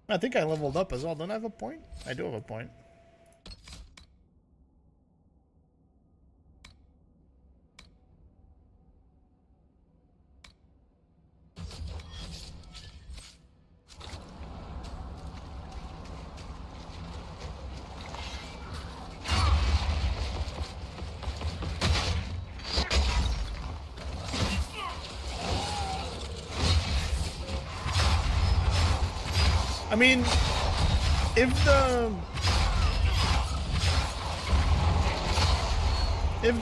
I think I leveled up as well. Don't I have a point? I do have a point. I mean, if the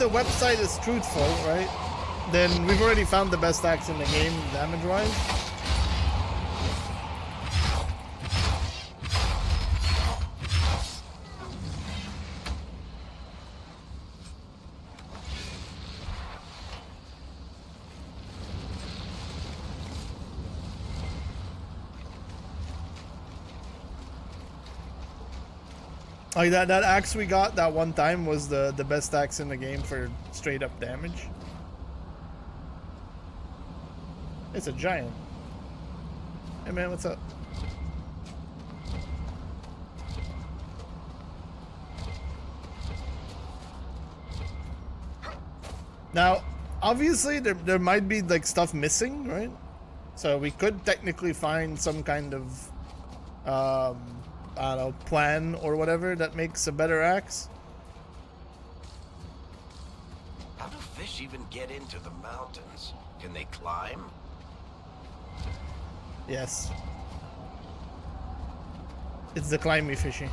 website is truthful, right, then we've already found the best axe in the game, damage-wise. Like that axe we got that one time was the best axe in the game for straight up damage. It's a giant. Hey man, what's up? Now, obviously there might be like stuff missing, right? So we could technically find some kind of I don't know, plan or whatever that makes a better axe. How do fish even get into the mountains? Can they climb? Yes. It's the climby fishy.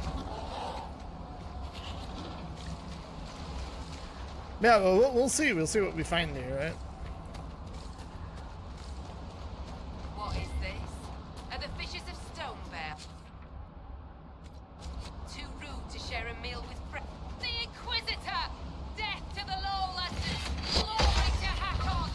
Yeah, well, we'll see. We'll see what we find here, right? What is this? Are the fishes of stone bear? Too rude to share a meal with friends. The Inquisitor! Death to the Lowlanders! Glory to Hakon!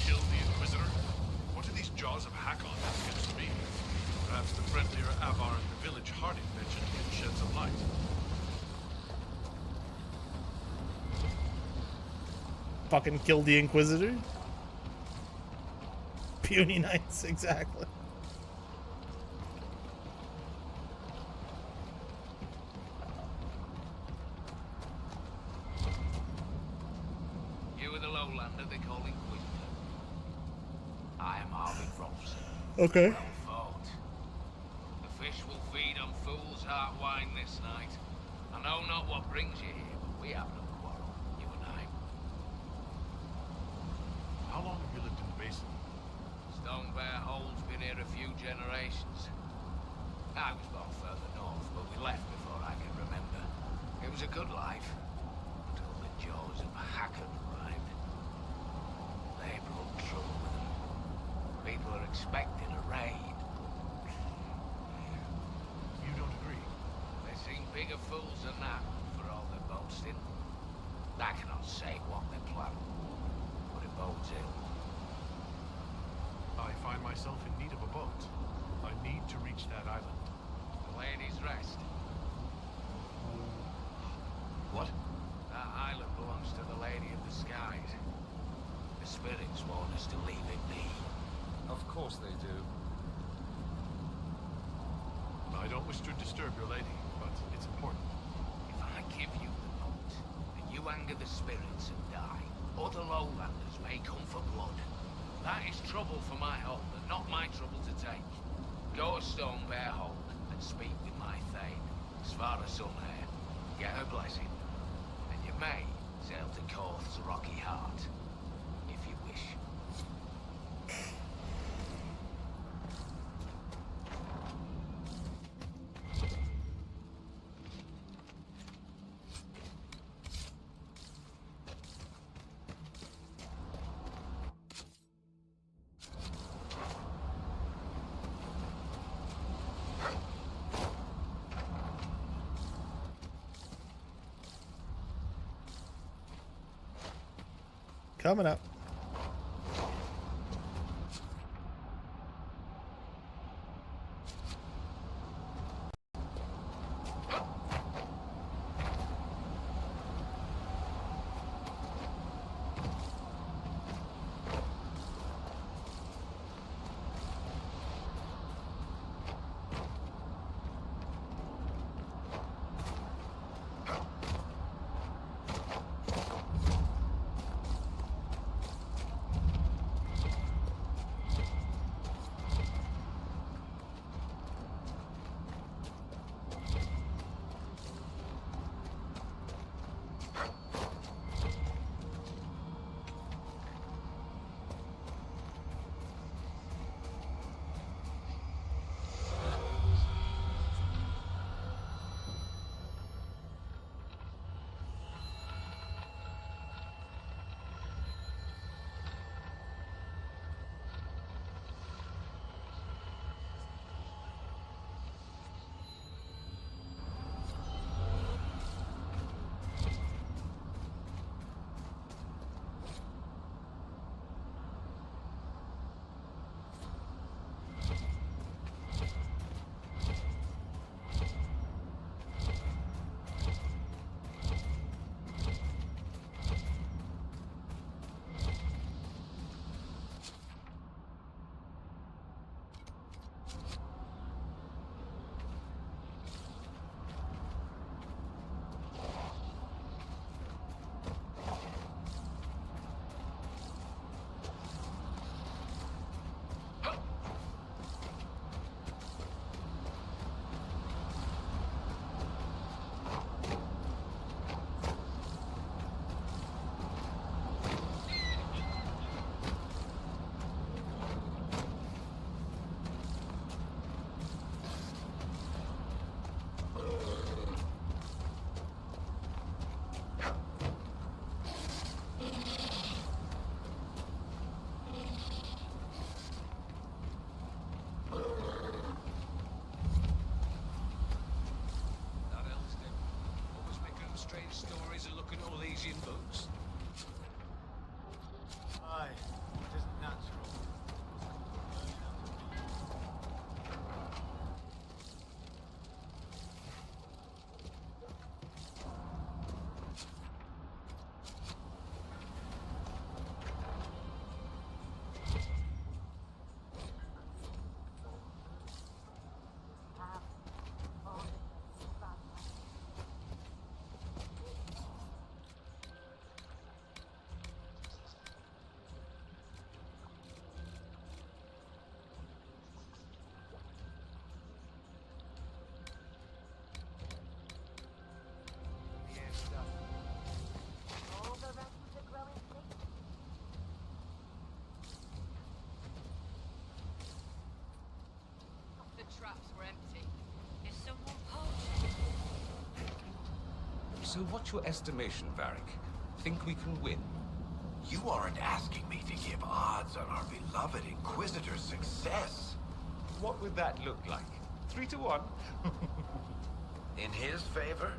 Kill the Inquisitor? What do these jaws of Hakon have against me? Perhaps the friendlier Avar and the village Harding mentioned can shed some light. Fucking kill the Inquisitor. Puny Knights, exactly. You are the Lowlander they call Inquisitor. I am Harvey Robson. Okay. Well fought. The fish will feed on fool's heart wine this night. I know not what brings you here, but we have no quarrel, you and I. How long have you lived in the basin? Stone Bear Hole's been here a few generations. I was born further north, but we left before I can remember. It was a good life, until the jaws of Hakon arrived. They brought trouble with them. People are expecting a raid. You don't agree? They seem bigger fools than that, for all their boasting. I cannot say what they plan, but it bodes ill. I find myself in need of a boat. I need to reach that island. The Lady's Rest. What? That island belongs to the Lady of the Skies. The spirits want us to leave it be. Of course they do. I don't wish to disturb your lady, but it's important. If I give you the boat, and you anger the spirits and die, other lowlanders may come for blood. That is trouble for my home, and not my trouble to take. Go to Stone Bear Hole and speak with my Thane, Svara Sunhair. Get her blessing, and you may sail to Korth's rocky heart, if you wish. Coming up. stories are looking at Elysian books. Aye, it isn't natural. The traps were empty. Is someone poaching? So what's your estimation, Varric? Think we can win? You aren't asking me to give odds on our beloved Inquisitor's success. What would that look like? 3 to 1? In his favor?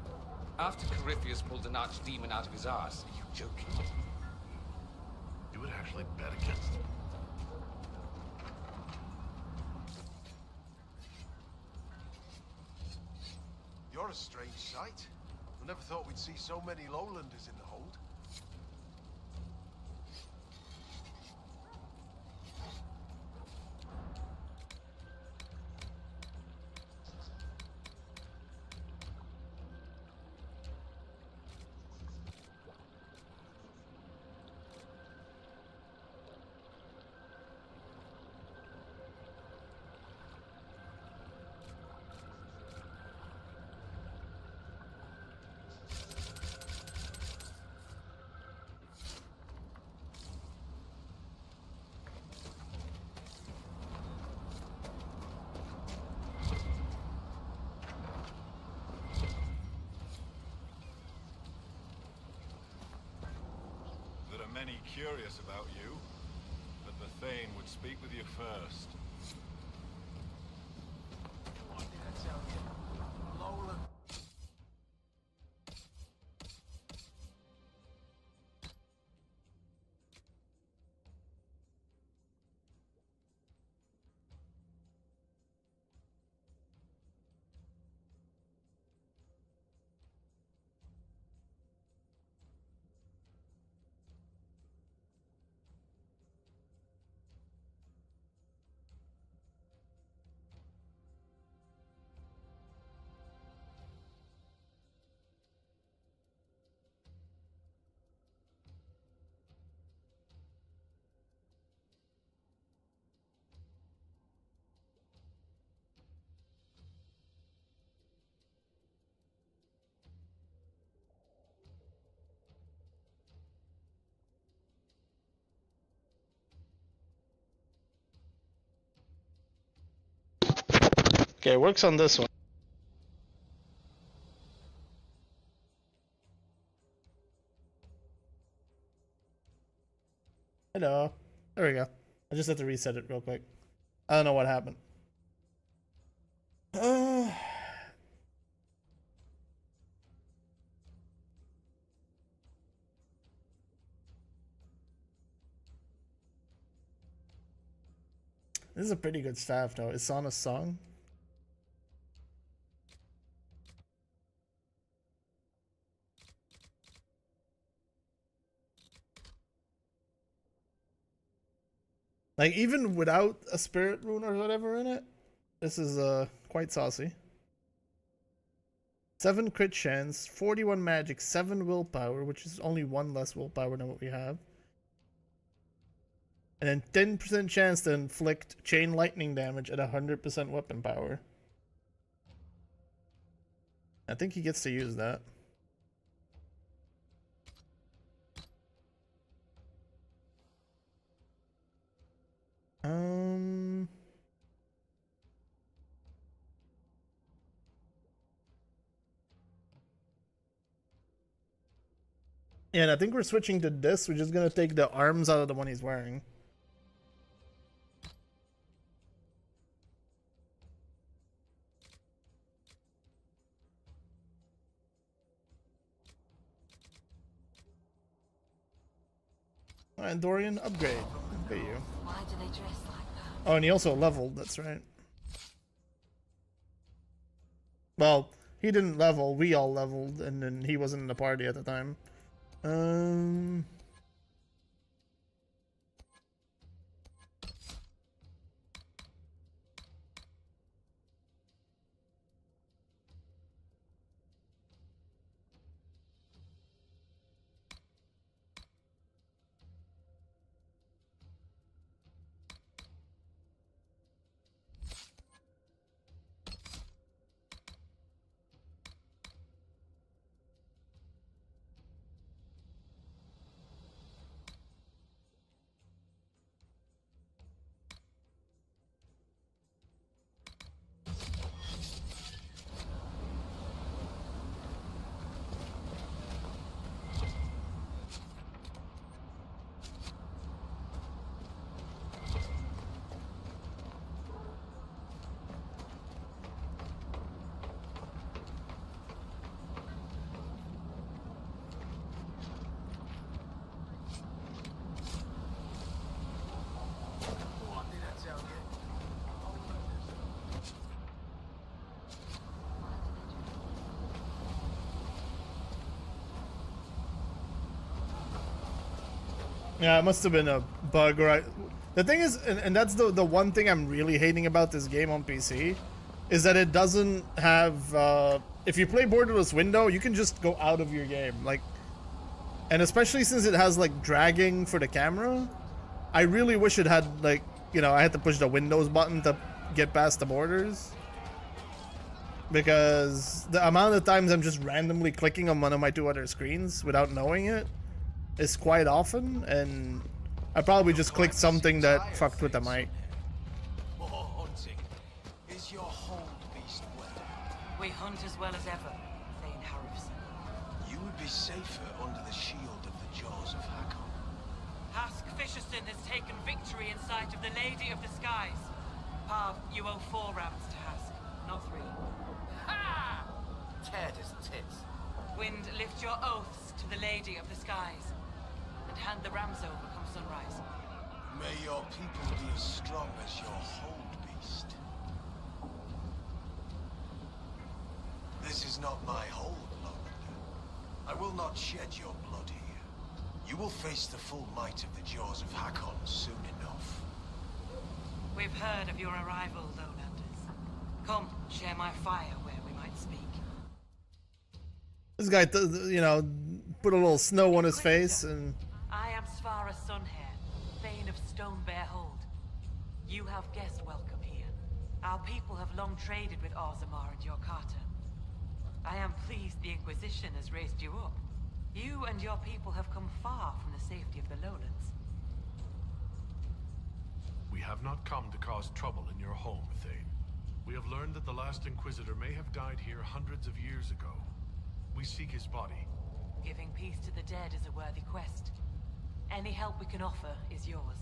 After Corypheus pulled an archdemon out of his arse. Are you joking? You would actually bet against them? You're a strange sight. I never thought we'd see so many lowlanders in the hold. There are many curious about you, but the Thane would speak with you first. What did I tell you? Lowland. Okay, it works on this one. Hello. There we go. I just had to reset it real quick. I don't know what happened. This is a pretty good staff though. It's on a song. Like even without a spirit rune or whatever in it, this is quite saucy. 7 crit chance, 41 magic, 7 willpower, which is only 1 less willpower than what we have. And then 10% chance to inflict chain lightning damage at 100% weapon power. I think he gets to use that. Yeah, and I think we're switching to this. We're just gonna take the arms out of the one he's wearing. And Dorian, upgrade. Look at you. Why do they dress like that? Oh, and he also leveled, that's right. Well, he didn't level, we all leveled, and then he wasn't in the party at the time. What did I tell you? Yeah, it must have been a bug, right? The thing is, and that's the one thing I'm really hating about this game on PC, is that it doesn't have, if you play borderless window, you can just go out of your game, like, and especially since it has, like, dragging for the camera, I really wish it had, like, you know, I had to push the Windows button to get past the borders. Because the amount of times I'm just randomly clicking on one of my two other screens without knowing it is quite often, and I probably just clicked something that fucked with the mic. More hunting. Is your hold beast well? We hunt as well as ever, Thane Harrison. You would be safer under the shield of the jaws of Hakon. Hask Fisherson has taken victory in sight of the Lady of the Skies. Parv, you owe 4 rams to Hask, not 3. Ha! Teared his tits. Wind, lift your oaths to the Lady of the Skies, and hand the rams over come sunrise. May your people be as strong as your hold beast. This is not my hold, Lowlander. I will not shed your blood here. You will face the full might of the jaws of Hakon soon enough. We've heard of your arrival, Lowlanders. Come, share my fire where we might speak. This guy, you know, put a little snow on his face, and I am Svara Sunhair, Thane of Stonebear Hold. You have guest welcome here. Our people have long traded with Orzammar and your Carter. I am pleased the Inquisition has raised you up. You and your people have come far from the safety of the lowlands. We have not come to cause trouble in your home, Thane. We have learned that the last Inquisitor may have died here hundreds of years ago. We seek his body. Giving peace to the dead is a worthy quest. Any help we can offer is yours.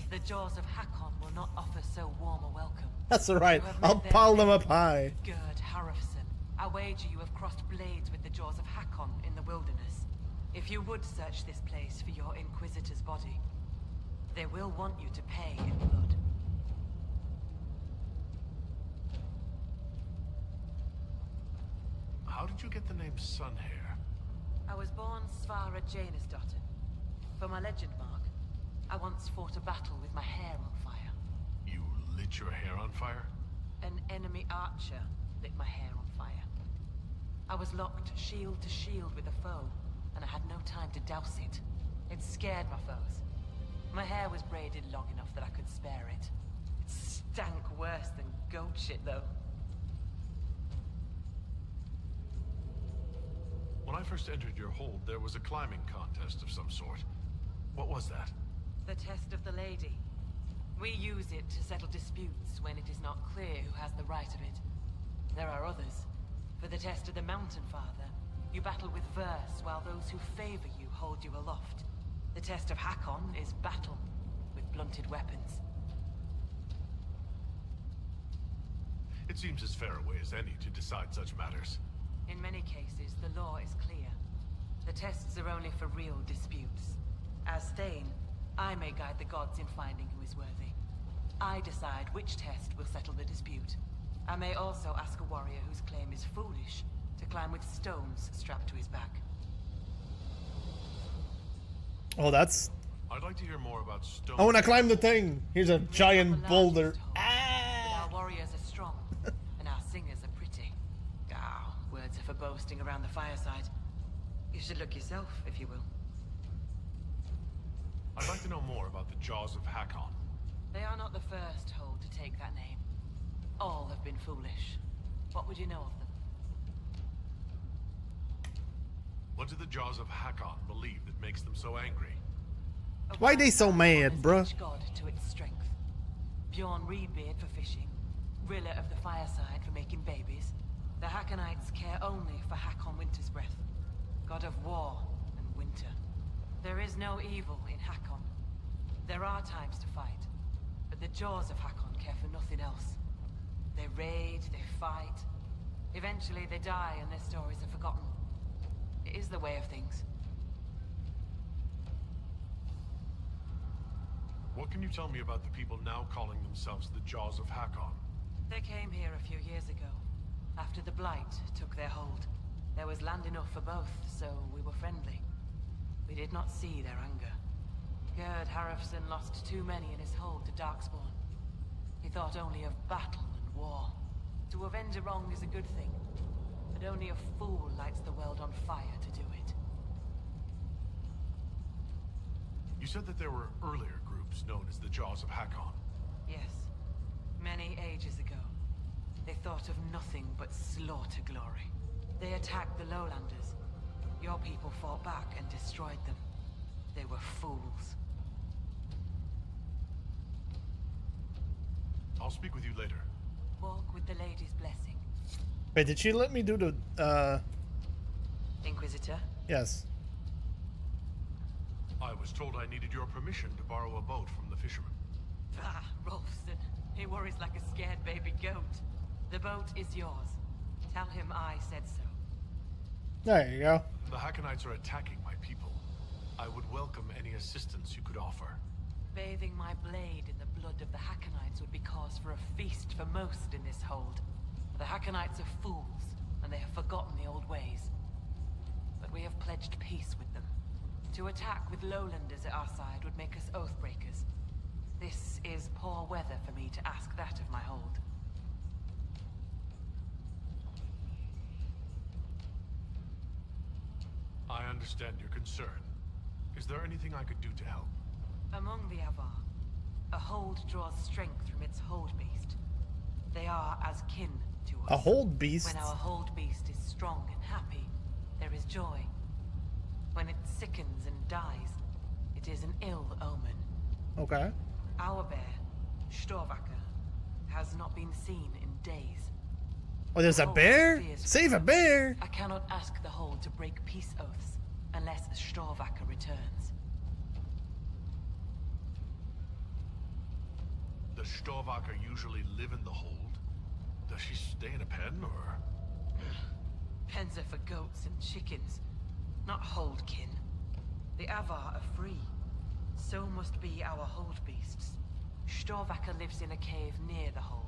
The jaws of Hakon will not offer so warm a welcome. that's alright. You have met I'll their pile them fate. up high. Gerd Harrison, I wager you have crossed blades with the jaws of Hakon in the wilderness. If you would search this place for your Inquisitor's body, they will want you to pay in blood. How did you get the name Sunhair? I was born Svara Janusdottir. For my legend mark, I once fought a battle with my hair on fire. You lit your hair on fire? An enemy archer lit my hair on fire. I was locked shield to shield with a foe, and I had no time to douse it. It scared my foes. My hair was braided long enough that I could spare it. It stank worse than goat shit, though. When I first entered your hold, there was a climbing contest of some sort. What was that? The test of the lady. We use it to settle disputes when it is not clear who has the right of it. There are others. For the test of the Mountain Father, you battle with verse while those who favor you hold you aloft. The test of Hakon is battle with blunted weapons. It seems as fair a way as any to decide such matters. In many cases, the law is clear. The tests are only for real disputes. As Thane, I may guide the gods in finding who is worthy. I decide which test will settle the dispute. I may also ask a warrior whose claim is foolish to climb with stones strapped to his back. Oh, that's... I'd like to hear more about stone. I want to climb the thing. Here's a giant boulder. But our warriors are strong, and our singers are pretty. Ah, words are for boasting around the fireside. You should look yourself, if you will. I'd like to know more about the Jaws of Hakon. They are not the first hold to take that name. All have been foolish. What would you know of them? What do the Jaws of Hakon believe that makes them so angry? Why they so mad, bruh? Each god to its strength. Bjorn Reedbeard for fishing, Rilla of the Fireside for making babies. The Hakonites care only for Hakon Winter's Breath, god of war and winter. There is no evil in Hakon. There are times to fight, but the Jaws of Hakon care for nothing else. They raid, they fight. Eventually they die and their stories are forgotten. It is the way of things. What can you tell me about the people now calling themselves the Jaws of Hakon? They came here a few years ago, after the Blight took their hold. There was land enough for both, so we were friendly. We did not see their anger. Gerd Harrison lost too many in his hold to Darkspawn. He thought only of battle and war. To avenge a wrong is a good thing, but only a fool lights the world on fire to do it. You said that there were earlier groups known as the Jaws of Hakon. Yes, many ages ago. They thought of nothing but slaughter glory. They attacked the lowlanders. Your people fought back and destroyed them. They were fools. I'll speak with you later. Walk with the lady's blessing. Wait, did she let me do the, Inquisitor? Yes. I was told I needed your permission to borrow a boat from the fisherman. Ah, Rolfson. He worries like a scared baby goat. The boat is yours. Tell him I said so. There you go. The Hakonites are attacking my people. I would welcome any assistance you could offer. Bathing my blade in the blood of the Hakonites would be cause for a feast for most in this hold. The Hakonites are fools, and they have forgotten the old ways. But we have pledged peace with them. To attack with lowlanders at our side would make us oathbreakers. This is poor weather for me to ask that of my hold. I understand your concern. Is there anything I could do to help? Among the Avar, a hold draws strength from its hold beast. They are as kin to us. A hold beast? When our hold beast is strong and happy, there is joy. When it sickens and dies, it is an ill omen. Okay. Our bear, Storvacker, has not been seen in days. Oh, there's a bear? Save a bear! I cannot ask the hold to break peace oaths unless Storvacker returns. Does Storvacker usually live in the hold? Does she stay in a pen, or...? Pens are for goats and chickens, not hold kin. The Avar are free. So must be our hold beasts. Storvacker lives in a cave near the hold.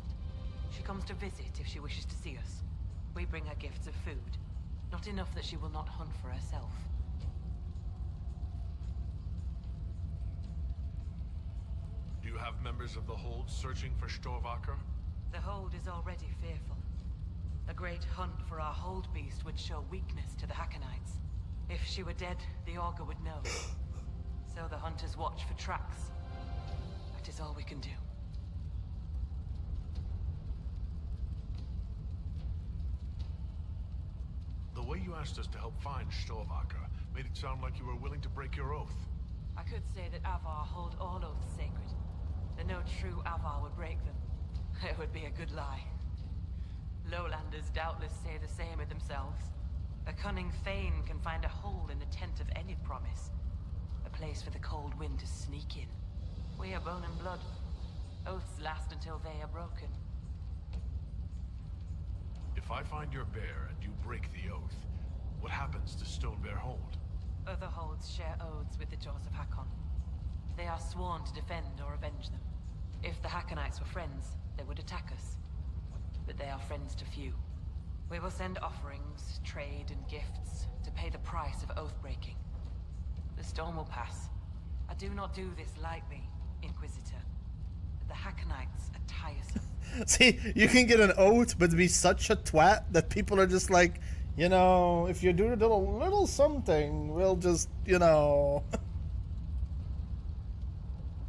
She comes to visit if she wishes to see us. We bring her gifts of food. Not enough that she will not hunt for herself. Do you have members of the hold searching for Storvacker? The hold is already fearful. A great hunt for our hold beast would show weakness to the Hakonites. If she were dead, the Augur would know. So the hunters watch for tracks. That is all we can do. The way you asked us to help find Storvacker made it sound like you were willing to break your oath. I could say that Avar hold all oaths sacred. That no true Avar would break them. It would be a good lie. Lowlanders doubtless say the same of themselves. A cunning Thane can find a hole in the tent of any promise. A place for the cold wind to sneak in. We are bone and blood. Oaths last until they are broken. If I find your bear and you break the oath, what happens to Stonebear Hold? Other holds share oaths with the Jaws of Hakon. They are sworn to defend or avenge them. If the Hakonites were friends, they would attack us. But they are friends to few. We will send offerings, trade, and gifts to pay the price of oath-breaking. The storm will pass. I do not do this lightly, Inquisitor. But the Hakonites are tiresome. See, you can get an oath, but be such a twat that people are just like, you know, if you do a little something, we'll just, you know.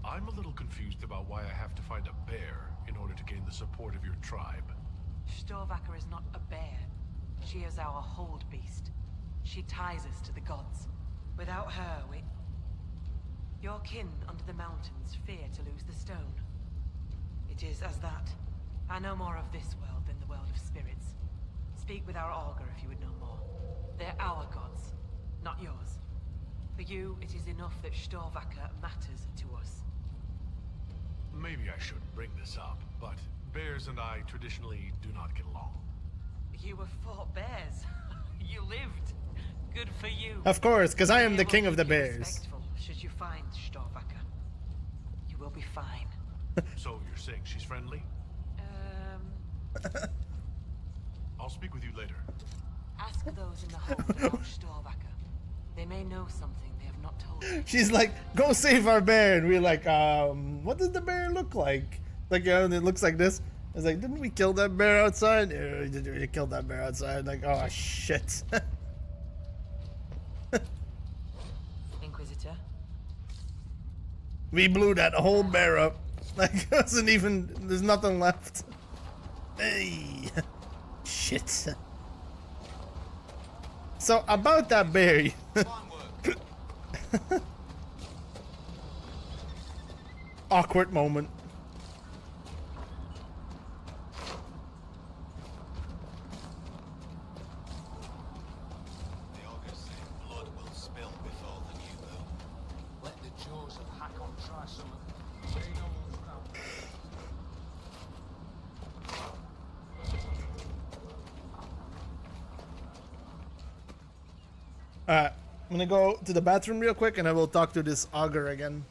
I'm a little confused about why I have to find a bear in order to gain the support of your tribe. Storvacker is not a bear. She is our hold beast. She ties us to the gods. Without her, we... Your kin under the mountains fear to lose the stone. It is as that. I know more of this world than the world of spirits. Speak with our augur if you would know more. They're our gods, not yours. For you, it is enough that Storvacker matters to us. Maybe I shouldn't bring this up, but bears and I traditionally do not get along. You have fought bears. You lived. Good for you. Of course, because I am the will king of the keep you bears. Respectful should you find Storvacker. You will be fine. So you're saying she's friendly? I'll speak with you later. Ask those in the hold about Storvacker. They may know something they have not told you. She's like, go save our bear. And we're like, what does the bear look like? Like, it looks like this. It's like, didn't we kill that bear outside? Yeah, we killed that bear outside. Like, oh, shit. Inquisitor? We blew that whole bear up. Like, it wasn't even, there's nothing left. Hey. Shit. So, about that bear. Awkward moment. The augurs say blood will spill before the new moon. Let the jaws of Hakon try something. They know what's down. Alright, I'm gonna go to the bathroom real quick and I will talk to this augur again.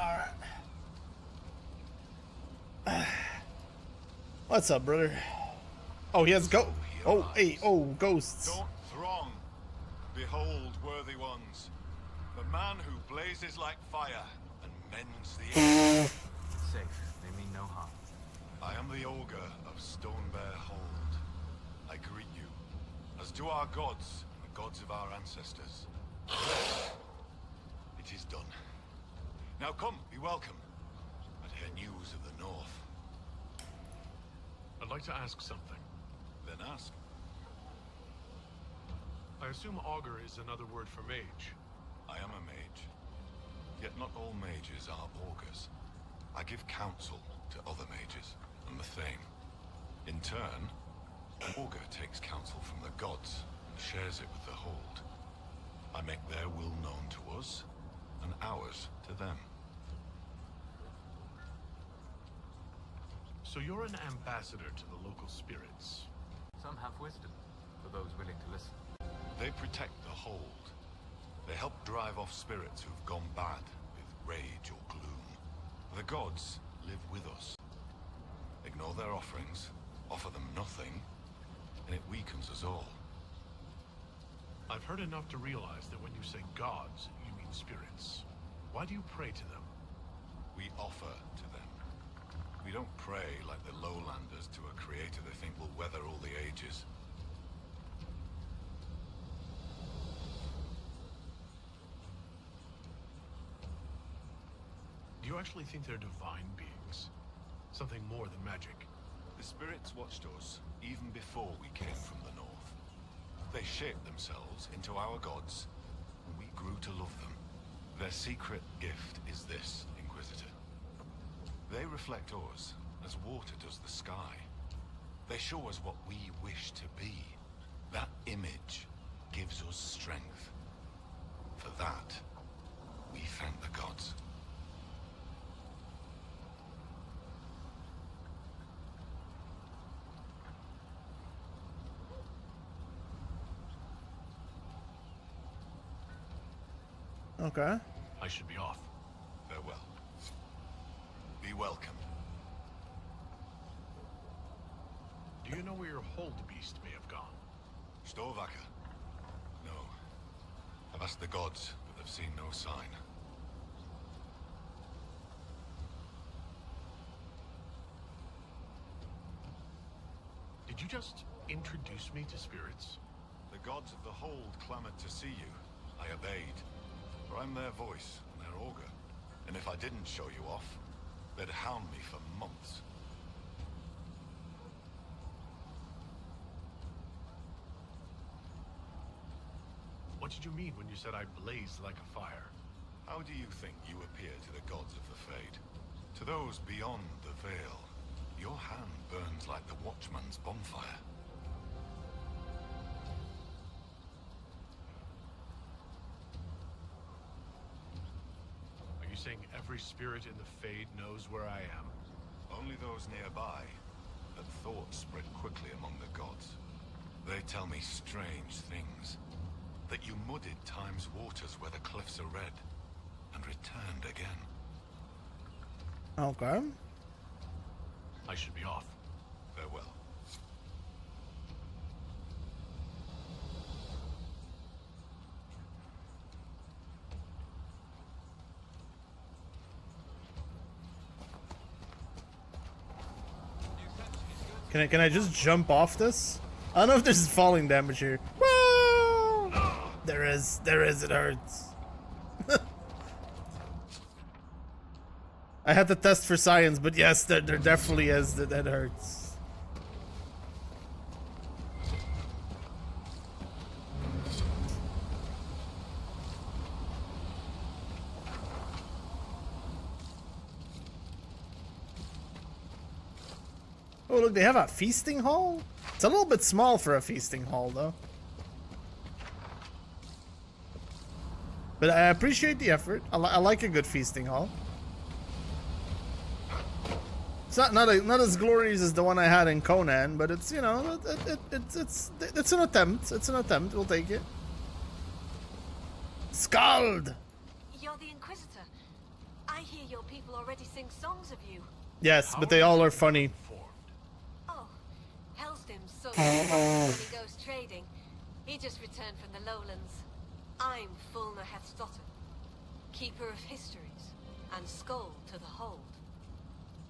Alright. What's up, brother? Oh, he has Oh, hey, oh, ghosts. Don't throng. Behold, worthy ones, the man who blazes like fire and mends the air. Safe. They mean no harm. I am the Ogre of Stonebear Hold. I greet you, as do our gods, the gods of our ancestors. It is done. Now come, be welcome, and hear news of the North. I'd like to ask something. Then ask. I assume augur is another word for mage. I am a mage. Yet not all mages are augurs. I give counsel to other mages and the Thane. In turn, an augur takes counsel from the gods and shares it with the Hold. I make their will known to us, and ours to them. So you're an ambassador to the local spirits. Some have wisdom, for those willing to listen. They protect the Hold. They help drive off spirits who've gone bad with rage or gloom. The gods live with us. Ignore their offerings, offer them nothing, and it weakens us all. I've heard enough to realize that when you say gods, you mean spirits. Why do you pray to them? We offer to them. We don't pray like the lowlanders to a creator they think will weather all the ages. Do you actually think they're divine beings? Something more than magic? The spirits watched us even before we came from the north. They shaped themselves into our gods, and we grew to love them. Their secret gift is this, Inquisitor. They reflect us as water does the sky. They show us what we wish to be. That image gives us strength. For that, we thank the gods. Okay. I should be off. Farewell. Be welcome. Do you know where your hold beast may have gone? Storvacker? No. I've asked the gods, but they've seen no sign. Did you just introduce me to spirits? The gods of the Hold clamored to see you. I obeyed. For I'm their voice and their augur. And if I didn't show you off, they'd hound me for months. What did you mean when you said I blazed like a fire? How do you think you appear to the gods of the Fade? To those beyond the veil, your hand burns like the Watchman's bonfire. Are you saying every spirit in the Fade knows where I am? Only those nearby, but thoughts spread quickly among the gods. They tell me strange things. That you muddied time's waters where the cliffs are red, and returned again. Okay. I should be off. Farewell. Can I just jump off this? I don't know if there's falling damage here. Woo! There is, it hurts. I had to test for science, but yes, there definitely is, that hurts. Oh look, they have a feasting hall? It's a little bit small for a feasting hall though. But I appreciate the effort. I like a good feasting hall. It's not as glorious as the one I had in Conan, but it's, you know, it's an attempt. It's an attempt. We'll take it. Scald! You're the Inquisitor. I hear your people already sing songs of you. Yes, but they all are funny. Oh, Helstim's son when he goes trading. He just returned from the lowlands. I'm Fulna Hethstotten, keeper of histories, and skald to the hold.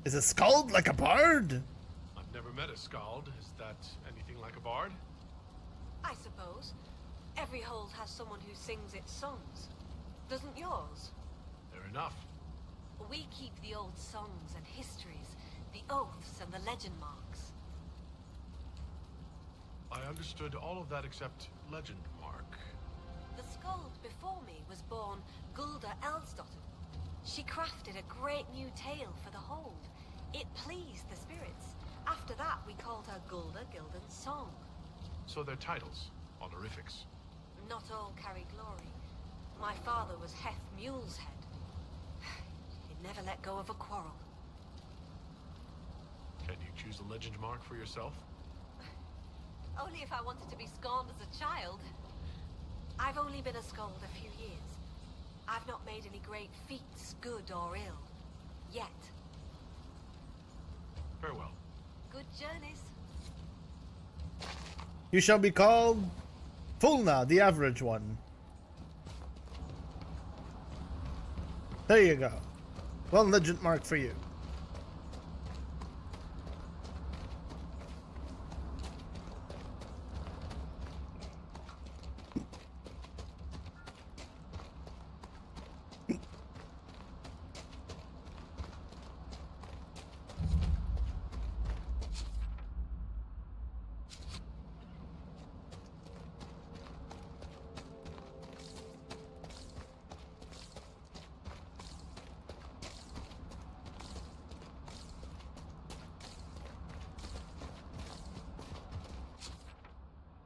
Is a skald like a bard? I've never met a skald. Is that anything like a bard? I suppose. Every hold has someone who sings its songs. Doesn't yours? Fair enough. We keep the old songs and histories, the oaths and the legend marks. I understood all of that except legend mark. The skald before me was born Gulda Elsdotter. She crafted a great new tale for the hold. It pleased the spirits. After that, we called her Gulda Gildan's Song. So they're titles, honorifics. Not all carry glory. My father was Heth Mule's head. He never let go of a quarrel. Can you choose a legend mark for yourself? Only if I wanted to be scorned as a child. I've only been a skald a few years. I've not made any great feats, good or ill. Yet. Farewell. Good journeys. You shall be called Fulna, the average one. There you go. One legend mark for you.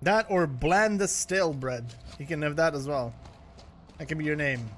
That or blandest stale bread. You can have that as well. That can be your name.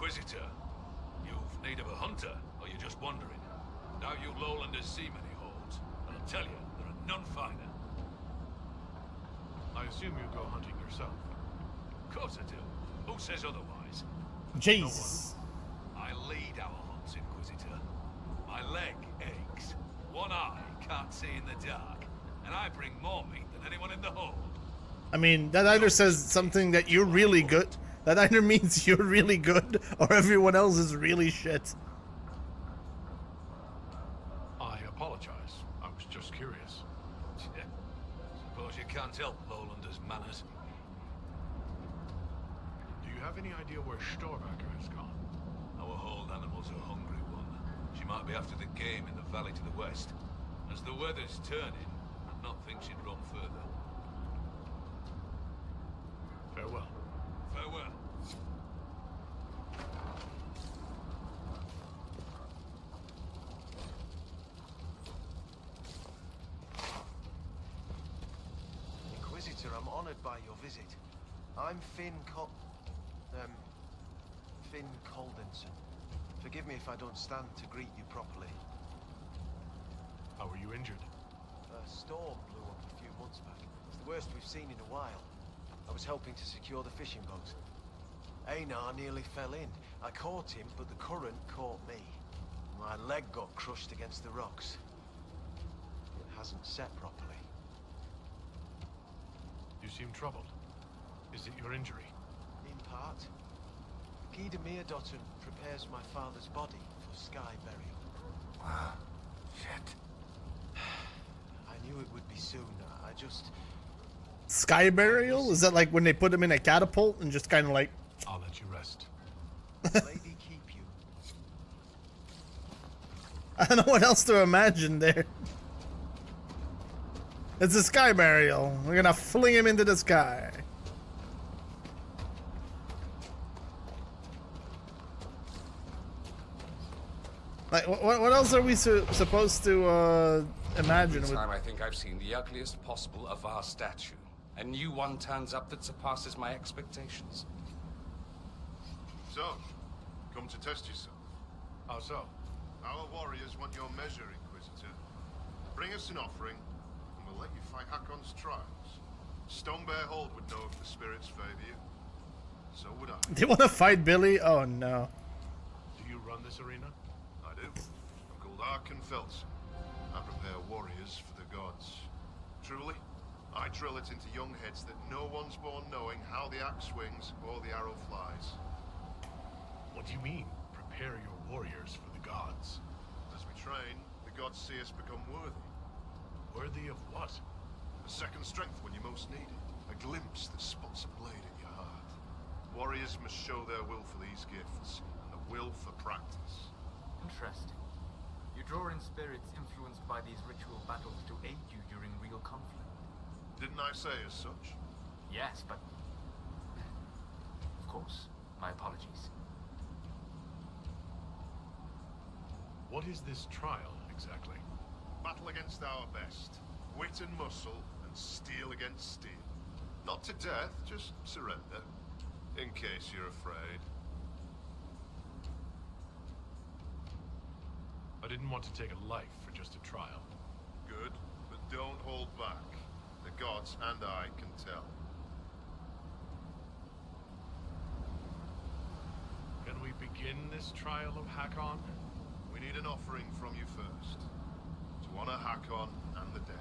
Inquisitor, you've need of a hunter, or you're just wandering? Now you lowlanders see many holds, and I'll tell you, there are none finer. I assume you go hunting yourself. Of course I do. Who says otherwise? Jesus. No one. I lead our hunts, Inquisitor. My leg aches. One eye can't see in the dark. And I bring more meat than anyone in the hold. I mean, that either says something that you're really good. That either means you're really good, or everyone else is really shit. I apologize. I was just curious. Suppose you can't help lowlanders' manners. Do you have any idea where Storbacker has gone? Our hold animal's a hungry one. She might be after the game in the valley to the west. As the weather's turning, I'd not think she'd run further. Farewell. Farewell. Inquisitor, I'm honored by your visit. I'm Finn Coldenson. Forgive me if I don't stand to greet you properly. How were you injured? A storm blew up a few months back. It's the worst we've seen in a while. I was helping to secure the fishing boat. Einar nearly fell in. I caught him, but the current caught me. My leg got crushed against the rocks. It hasn't set properly. You seem troubled. Is it your injury? In part. Gida Meerdotten prepares my father's body for sky burial. Wow. Shit. I knew it would be soon. I just... Sky burial? Is that like when they put him in a catapult and just kind of like... I'll let you rest. Lady keep you. I don't know what else to imagine there. It's a sky burial. We're gonna fling him into the sky. Like, what else are we supposed to imagine? Every time I think I've seen the ugliest possible Avar statue, a new one turns up that surpasses my expectations. So, come to test yourself. How so? Our warriors want your measure, Inquisitor. Bring us an offering, and we'll let you fight Hakon's trials. Stonebear Hold would know if the spirits favor you. So would I. They want to fight Billy? Oh no. Do you run this arena? I do. I'm called Arkan Felson. I prepare warriors for the gods. Truly, I drill it into young heads that no one's born knowing how the axe swings or the arrow flies. What do you mean, prepare your warriors for the gods? As we train, the gods see us become worthy. Worthy of what? A second strength when you most need it. A glimpse that spots a blade in your heart. Warriors must show their will for these gifts, and the will for practice. Interesting. You draw in spirits influenced by these ritual battles to aid you during real conflict. Didn't I say as such? Yes, but... Of course. My apologies. What is this trial, exactly? Battle against our best. Wit and muscle, and steel against steel. Not to death, just surrender. In case you're afraid. I didn't want to take a life for just a trial. Good, but don't hold back. The gods and I can tell. Can we begin this trial of Hakon? We need an offering from you first. To honor Hakon and the dead.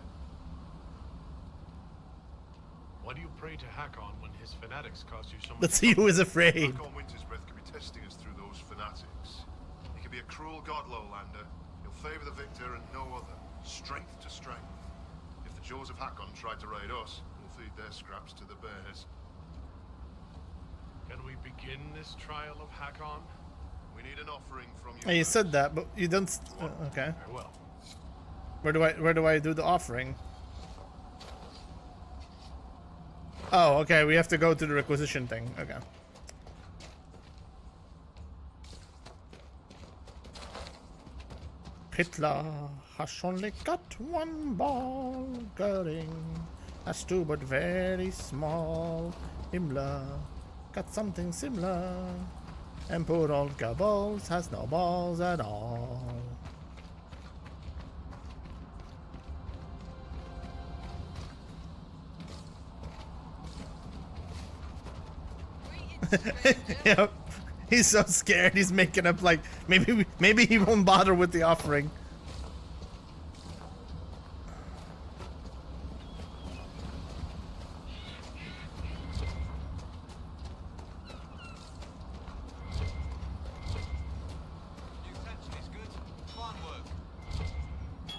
Why do you pray to Hakon when his fanatics cause you so much Let's see who is afraid. Hakon Wintersbreath could be testing us through those fanatics. He could be a cruel god, Lowlander. He'll favor the victor and no other. Strength to strength. If the jaws of Hakon tried to raid us, we'll feed their scraps to the bears. Can we begin this trial of Hakon? We need an offering from you. Hey, you first. said that, but you don't. Okay. Very well. Where do I do the offering? Oh, okay. We have to go to the requisition thing. Okay. Hitler has only got one ball going. That's two, but very small. Himmler got something similar. And poor old Goebbels has no balls at all. Yep. He's so scared. He's making up like maybe he won't bother with the offering.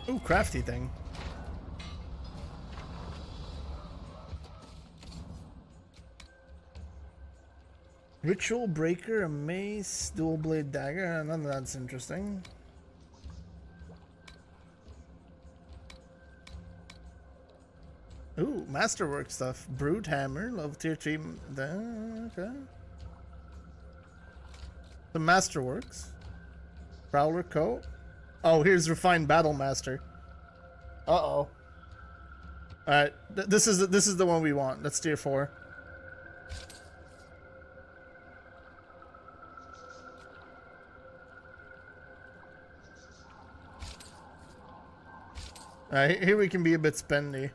Ooh, crafty thing. Ritual breaker, a mace, dual blade dagger. None of that's interesting. Ooh, masterwork stuff. Brute hammer, level tier 3. Okay. The masterworks. Prowler coat. Oh, here's refined battle master. Uh-oh. Alright, this is the one we want. That's tier 4. Alright, here we can be a bit spendy.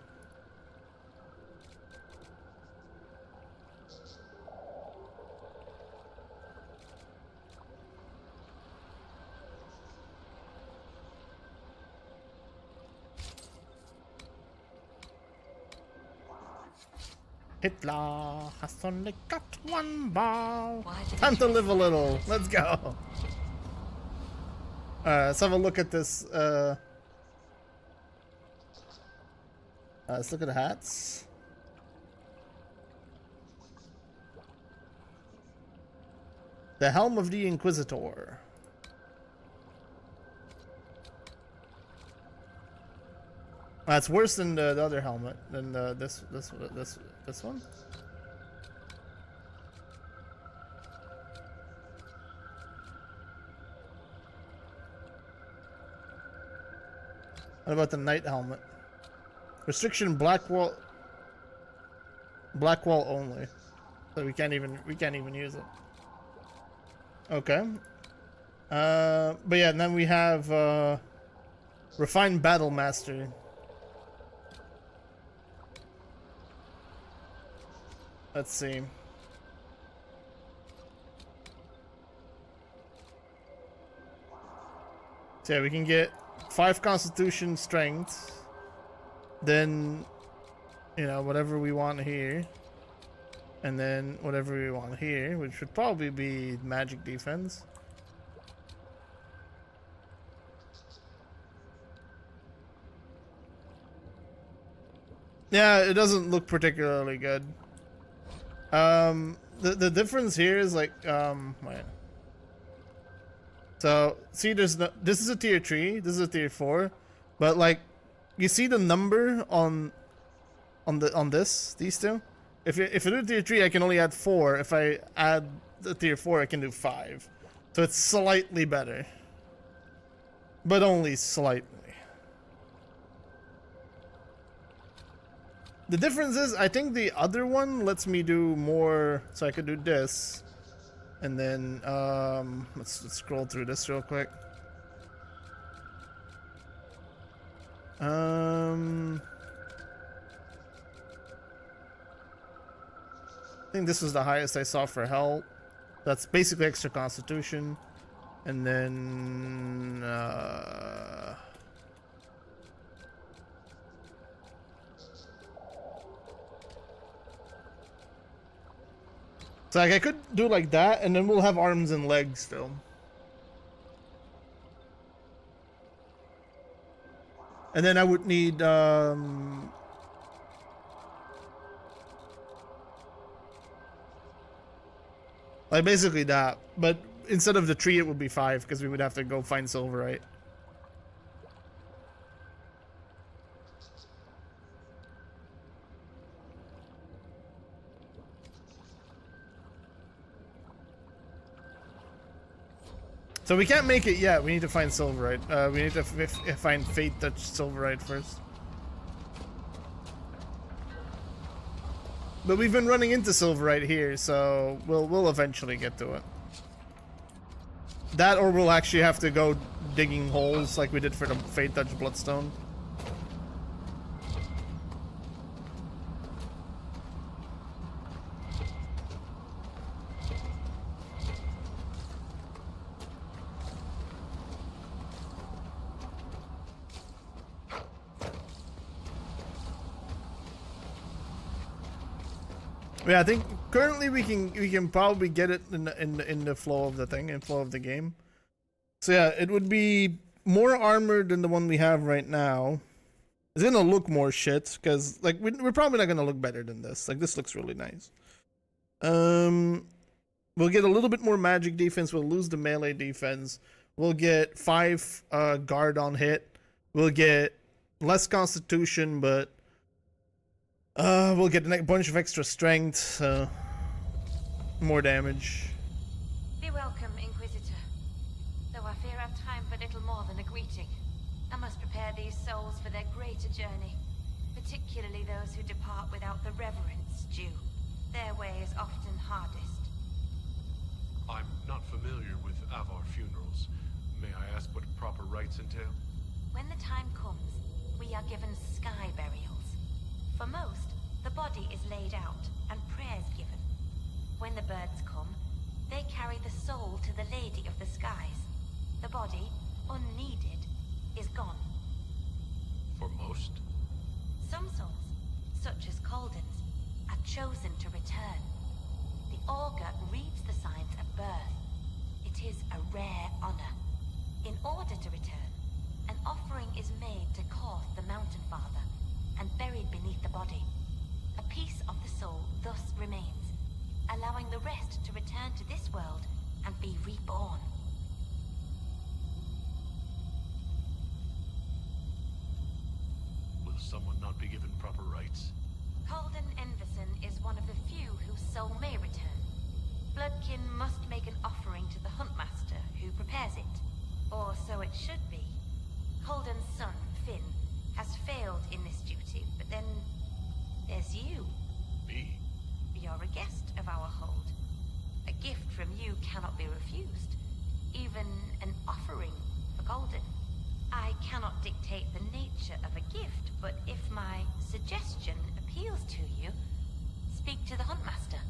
Hitler has only got one ball. Time to live a little. Let's go. Let's have a look at this. Let's look at the hats. The helm of the Inquisitor. That's worse than the other helmet. Than this one. What about the knight helmet? Restriction black wall only. So we can't even use it. Okay. But yeah, and then we have refined battle master. Let's see. So yeah, we can get 5 constitution strength. Then, you know, whatever we want here. And then whatever we want here, which would probably be magic defense. Yeah, it doesn't look particularly good. The difference here is like, wait. So, see, there's no, this is a tier 3, this is a tier 4, but like, you see the number on these two? If I do tier 3, I can only add 4. If I add the tier 4, I can do 5. So it's slightly better. But only slightly. The difference is, I think the other one lets me do more, so I could do this. And then, let's scroll through this real quick. I think this was the highest I saw for health. That's basically extra constitution. And then, so like I could do like that, and then we'll have arms and legs still. And then I would need like basically that, but instead of the 3 it would be 5 because we would have to go find silverite. So we can't make it yet. We need to find silverite. We need to find fate touch silverite first. But we've been running into silverite here, so we'll eventually get to it. That, or we'll actually have to go digging holes like we did for the fate touch bloodstone. Yeah, I think currently we can probably get it in the flow of the thing, in flow of the game. So yeah, it would be more armored than the one we have right now. It's gonna look more shit because like we're probably not gonna look better than this. Like this looks really nice. We'll get a little bit more magic defense. We'll lose the melee defense. We'll get 5 guard on hit. We'll get less constitution, but we'll get a bunch of extra strength, so more damage. Be welcome, Inquisitor. Though I fear I've time for little more than a greeting. I must prepare these souls for their greater journey, particularly those who depart without the reverence due. Their way is often hardest. I'm not familiar with Avar funerals. May I ask what proper rites entail? When the time comes, we are given sky burials. For most, the body is laid out and prayers given. When the birds come, they carry the soul to the Lady of the Skies. The body, unneeded, is gone. For most? Some souls, such as Calden's, are chosen to return. The augur reads the signs at birth. It is a rare honor. In order to return, an offering is made to Koth the Mountain Father, and buried beneath the body. A piece of the soul thus remains, allowing the rest to return to this world and be reborn. Will someone not be given proper rites? Calden Enverson is one of the few whose soul may return. Bloodkin must make an offering to the Huntmaster, who prepares it. Or so it should be. Calden's son, Finn, offering for Golden? I cannot dictate the nature of a gift, but if my suggestion appeals to you, speak to the Huntmaster.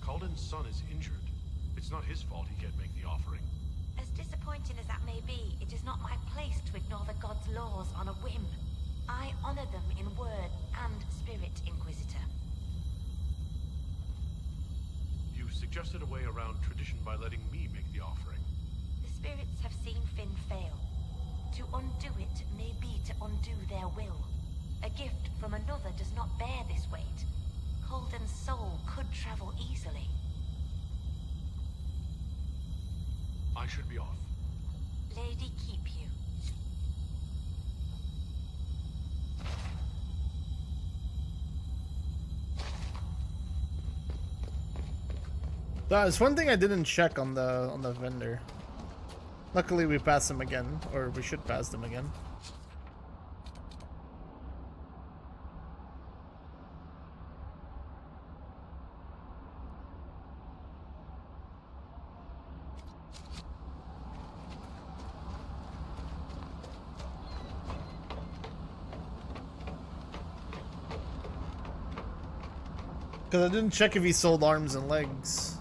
Calden's son is injured. It's not his fault he can't make the offering. As disappointing as that may be, it is not my place to ignore the gods' laws on a whim. I honor them in word and spirit, Inquisitor. You suggested a way around tradition by letting me make the offering. The spirits have seen Finn fail. To undo it may be to undo their will. A gift from another does not bear this weight. Calden's soul could travel easily. I should be off. Lady keep you. That's one thing I didn't check on the vendor. Luckily we passed him again, or we should pass them again. Because I didn't check if he sold arms and legs.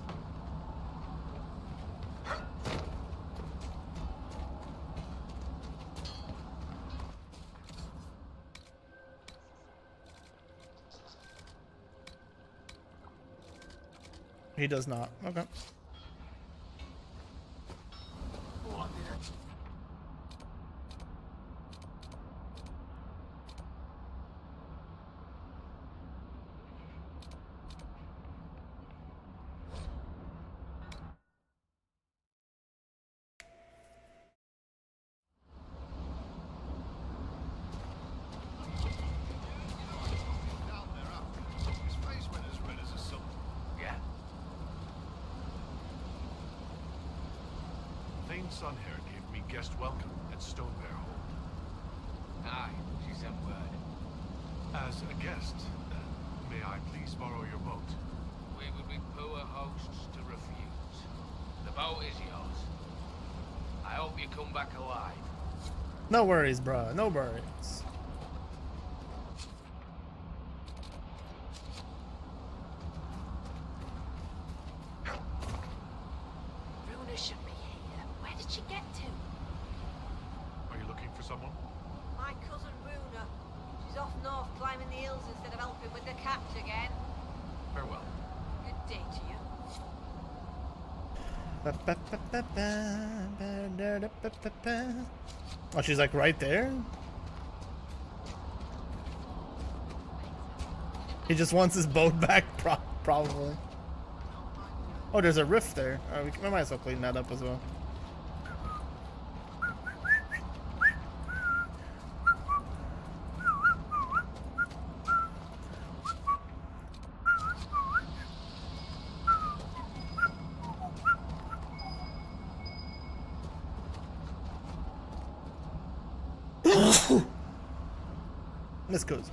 He does not. Okay. Son here gave me guest welcome at Stonebear Hall. Aye, she sent word. As a guest, may I please borrow your boat? We would be poor hosts to refuse. The boat is yours. I hope you come back alive. No worries, bruh. No worries. Runa should be here. Where did she get to? Are you looking for someone? My cousin Runa. She's off north climbing the hills instead of helping with the catch again. Farewell. Good day to you. Oh, she's like right there? He just wants his boat back, probably. Oh, there's a rift there. We might as well clean that up as well. This goes.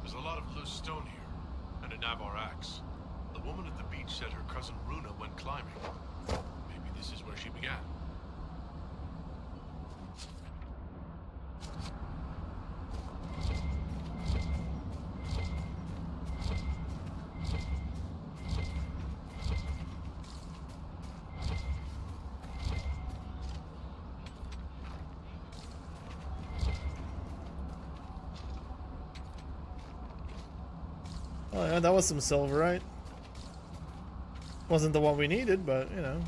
There's a lot of loose stone here, and a Navar axe. The woman at the beach said her cousin Runa went climbing. Maybe this is where she began. Oh yeah, that was some silver, right? Wasn't the one we needed, but you know.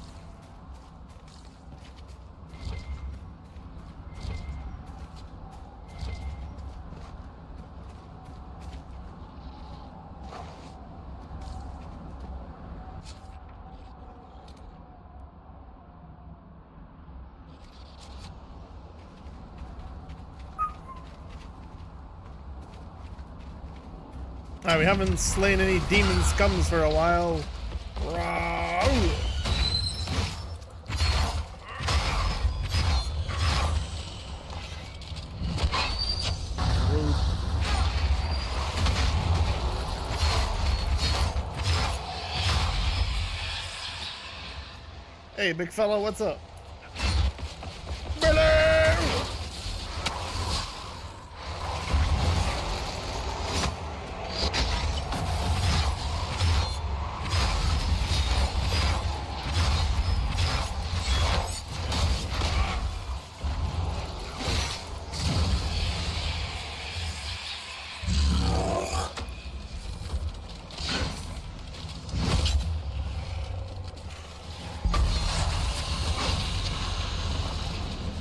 Alright, we haven't slain any demon scums for a while. Rawr. Hey, big fella, what's up? Billy!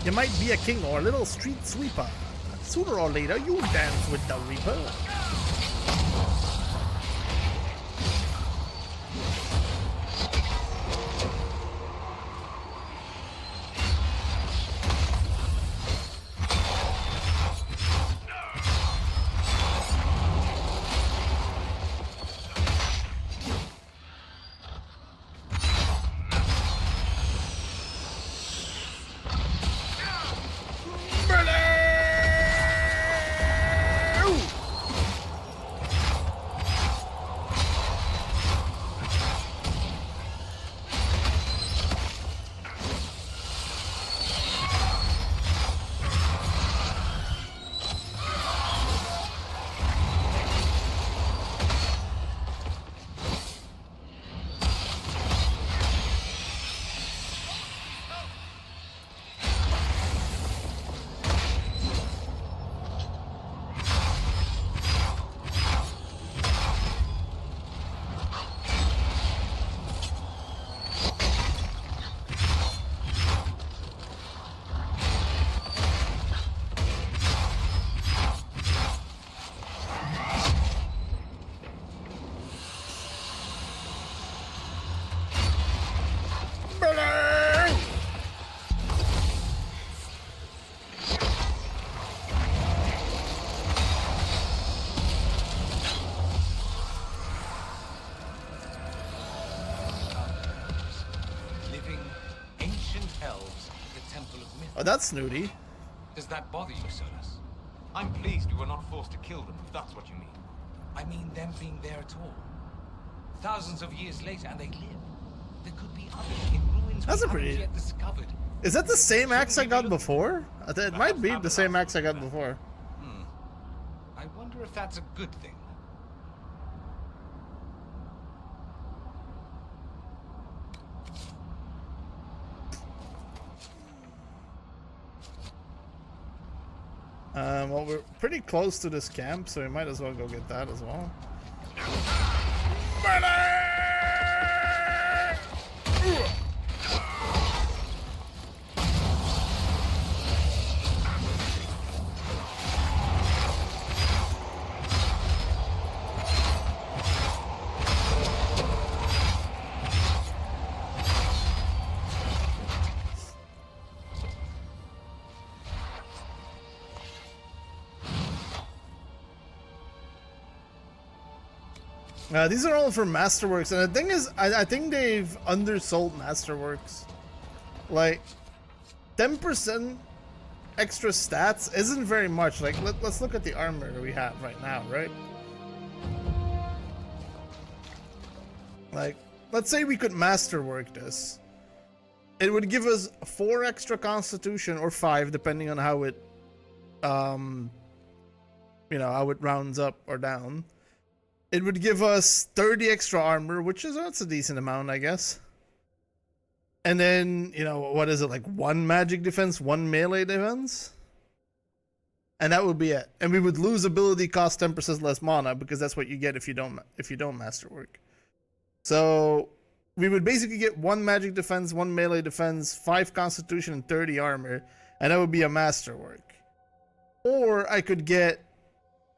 You might be a king or a little street sweeper. Sooner or later, you'll dance with the Reaper. Oh, that's snooty. Does that bother you, Solus? I'm pleased we were not forced to kill them, if that's what you mean. I mean them being there at all. Thousands of years later, and they live. There could be others in ruins That's we a haven't pretty... yet discovered. Is that the same axe I got before? It might be the same axe I got before. I wonder if that's a good thing. Well, we're pretty close to this camp, so we might as well go get that as well. These are all for Masterworks, and the thing is, I think they've undersold Masterworks. Like, 10% extra stats isn't very much. Like, let's look at the armor that we have right now, right? Like, let's say we could Masterwork this. It would give us 4 extra Constitution, or 5, depending on how it, you know, how it rounds up or down. It would give us 30 extra armor, which is, that's a decent amount, I guess. And then, you know, what is it, like 1 magic defense, 1 melee defense? And that would be it. And we would lose ability cost 10% less mana, because that's what you get if you don't Masterwork. So we would basically get 1 magic defense, 1 melee defense, 5 constitution, and 30 armor, and that would be a Masterwork. Or I could get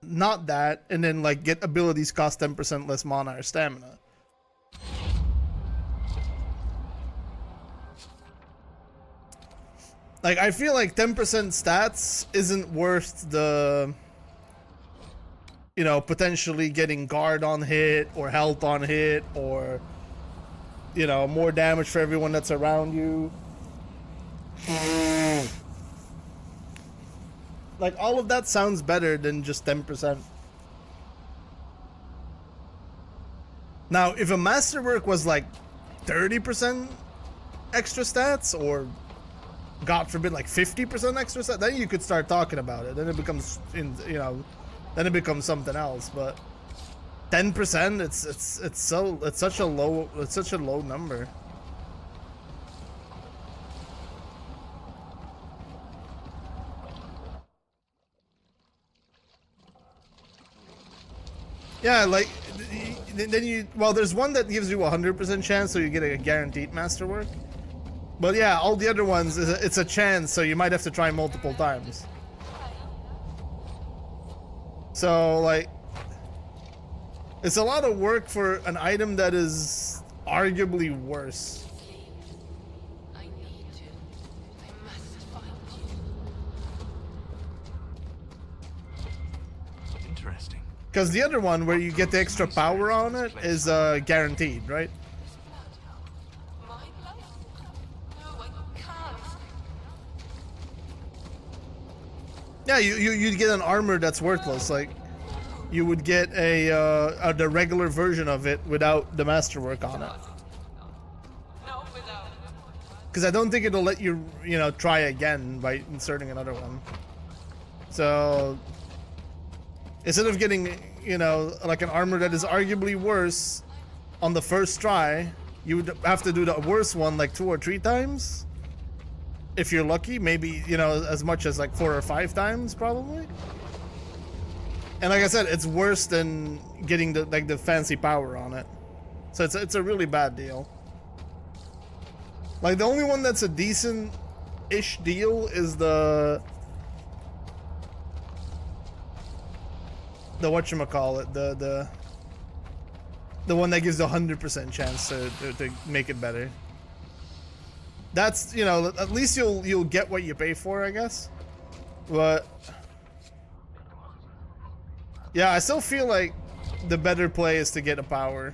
not that, and then like get abilities cost 10% less mana or stamina. Like, I feel like 10% stats isn't worth the, you know, potentially getting guard on hit or health on hit, or, you know, more damage for everyone that's around you. Like, all of that sounds better than just 10%. Now, if a Masterwork was like 30%, extra stats, or God forbid, like 50% extra stats, then you could start talking about it. Then it becomes, then it becomes something else. But 10%, it's such a low number. Yeah, like, then you, well, there's one that gives you a 100% chance, so you get a guaranteed masterwork. But yeah, all the other ones, it's a chance, so you might have to try multiple times. So, like, it's a lot of work for an item that is arguably worse. Interesting. Because the other one, where you get the extra power on it, is guaranteed, right? Yeah, you'd get an armor that's worthless. Like, you would get the regular version of it without the masterwork on it. Because I don't think it'll let you, try again by inserting another one. So, instead of getting, like an armor that is arguably worse on the first try, you would have to do the worst one like 2 or 3 times. If you're lucky, maybe, as much as like 4 or 5 times, probably. And like I said, it's worse than getting the fancy power on it. So it's a really bad deal. Like, the only one that's a decent-ish deal is the whatchamacallit, the one that gives the 100% chance to make it better. That's, at least you'll get what you pay for, I guess. But yeah, I still feel like the better play is to get a power.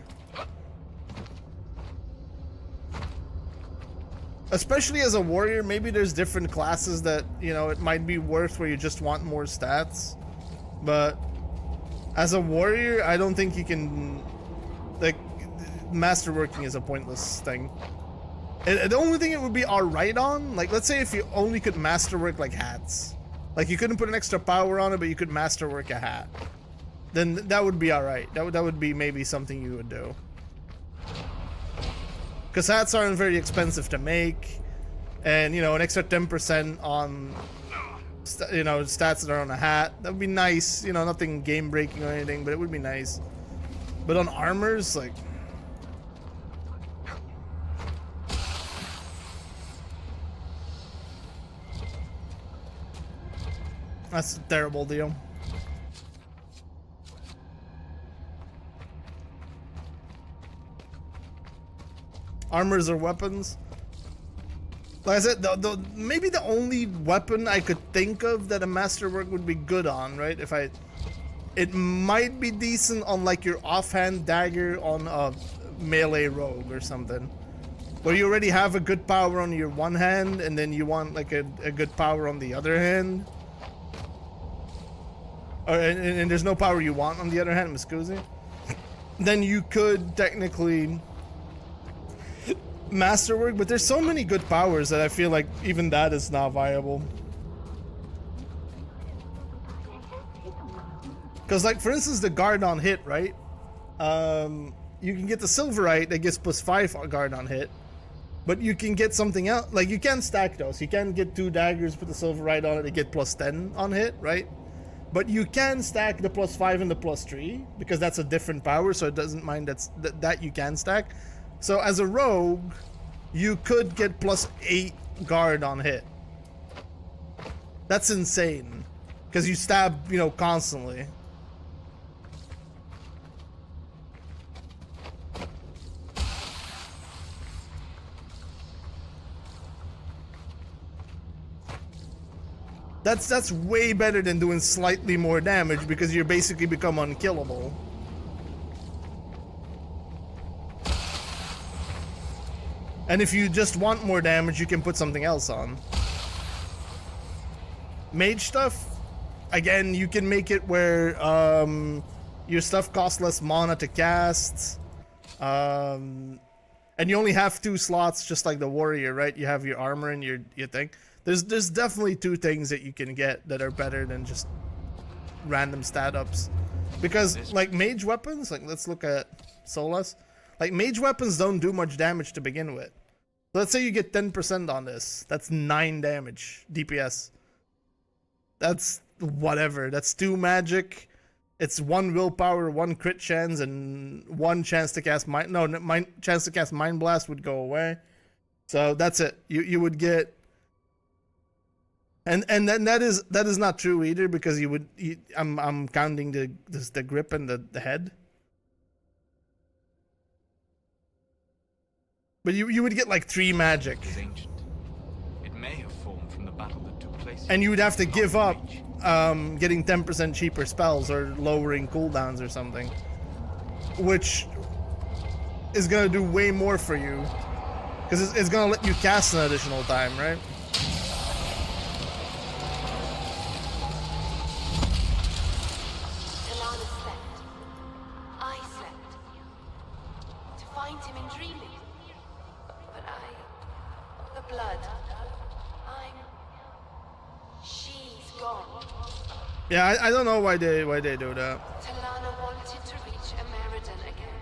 Especially as a warrior, maybe there's different classes that, it might be worth where you just want more stats. But as a warrior, I don't think you can, like, masterworking is a pointless thing. The only thing it would be alright on, like, let's say if you only could masterwork, like, hats. Like, you couldn't put an extra power on it, but you could masterwork a hat. Then that would be alright. That would be maybe something you would do. Because hats aren't very expensive to make. And, an extra 10% on, stats that are on a hat. That would be nice. Nothing game-breaking or anything, but it would be nice. But on armors, like... That's a terrible deal. Armors or weapons. Like I said, maybe the only weapon I could think of that a masterwork would be good on, right? It might be decent on like your offhand dagger on a melee rogue or something, where you already have a good power on your one hand, and then you want like a good power on the other hand. And there's no power you want on the other hand, Muscusi. Then you could technically masterwork, but there's so many good powers that I feel like even that is not viable. Because, like, for instance, the guard on hit, right? You can get the Silverite that gets +5 guard on hit, but you can get something else. Like, you can stack those. You can get 2 daggers, put the Silverite on it, and get +10 on hit, right? But you can stack the +5 and the +3 because that's a different power, so it doesn't mind that you can stack. So as a rogue, you could get +8 guard on hit. That's insane because you stab, constantly. That's way better than doing slightly more damage because you basically become unkillable. And if you just want more damage, you can put something else on. Mage stuff, again, you can make it where your stuff costs less mana to cast. And and you only have 2 slots, just like the warrior, right? You have your armor and your thing. There's definitely 2 things that you can get that are better than just random stat ups, because like mage weapons, like let's look at Solas. Like mage weapons don't do much damage to begin with. Let's say you get 10% on this. That's 9 damage DPS. That's whatever. That's 2 magic. It's 1 willpower, 1 crit chance, and 1 chance to cast mind. No, chance to cast mind blast would go away. So that's it. You would get. And then that is not true either, because I'm counting the grip and the head. But you would get like 3 magic. It may have formed from the battle that took place. And you would have to give up getting 10% cheaper spells or lowering cooldowns or something, which is gonna do way more for you, because it's gonna let you cast an additional time, right? Yeah, I don't know why they do that. Talana wanted to reach Ameridan again,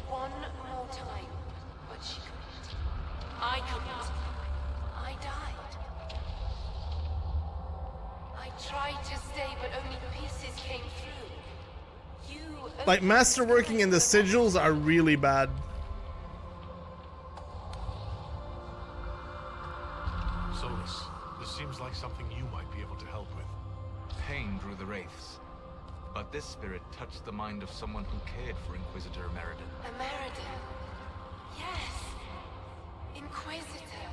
one more time, but she couldn't. I couldn't. I died. I tried to stay, but only pieces came through. You like masterworking and the sigils are really bad. Solus, this seems like something you might be able to help with. Pain drew the wraiths, but this spirit touched the mind of someone who cared for Inquisitor Ameridan. Ameridan. Yes. Inquisitor.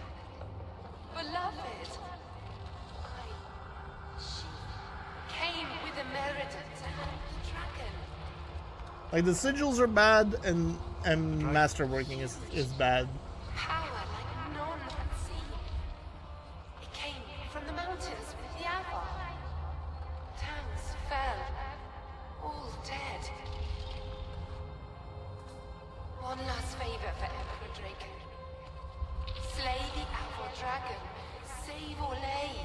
Beloved. She came with Ameridan to help the dragon. Like the sigils are bad, and masterworking is bad. Power like none had seen. It came from the mountains with the Ahoy. Tanks fell, all dead. One last favor for Emperor Draken. Slay the Ahoy dragon. Save Orlais.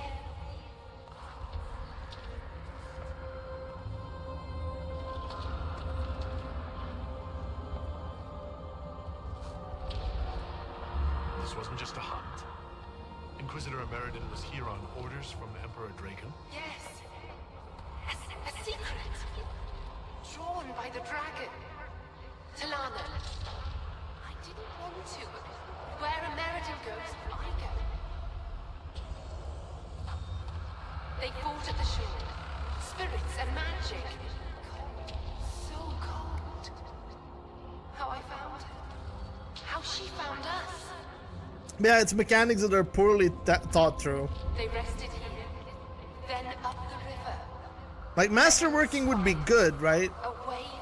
This wasn't just a hunt. Inquisitor Ameridan was here on orders from Emperor Draken. Yes. A secret. Drawn by the dragon. Talana. I didn't want to, but where Ameridan goes, I go. They fought at the shore. Spirits and magic. Cold. So cold. How I found her. How she found us. Yeah, it's mechanics that are poorly thought through. They rested here, then up the river. Like masterworking would be good, right?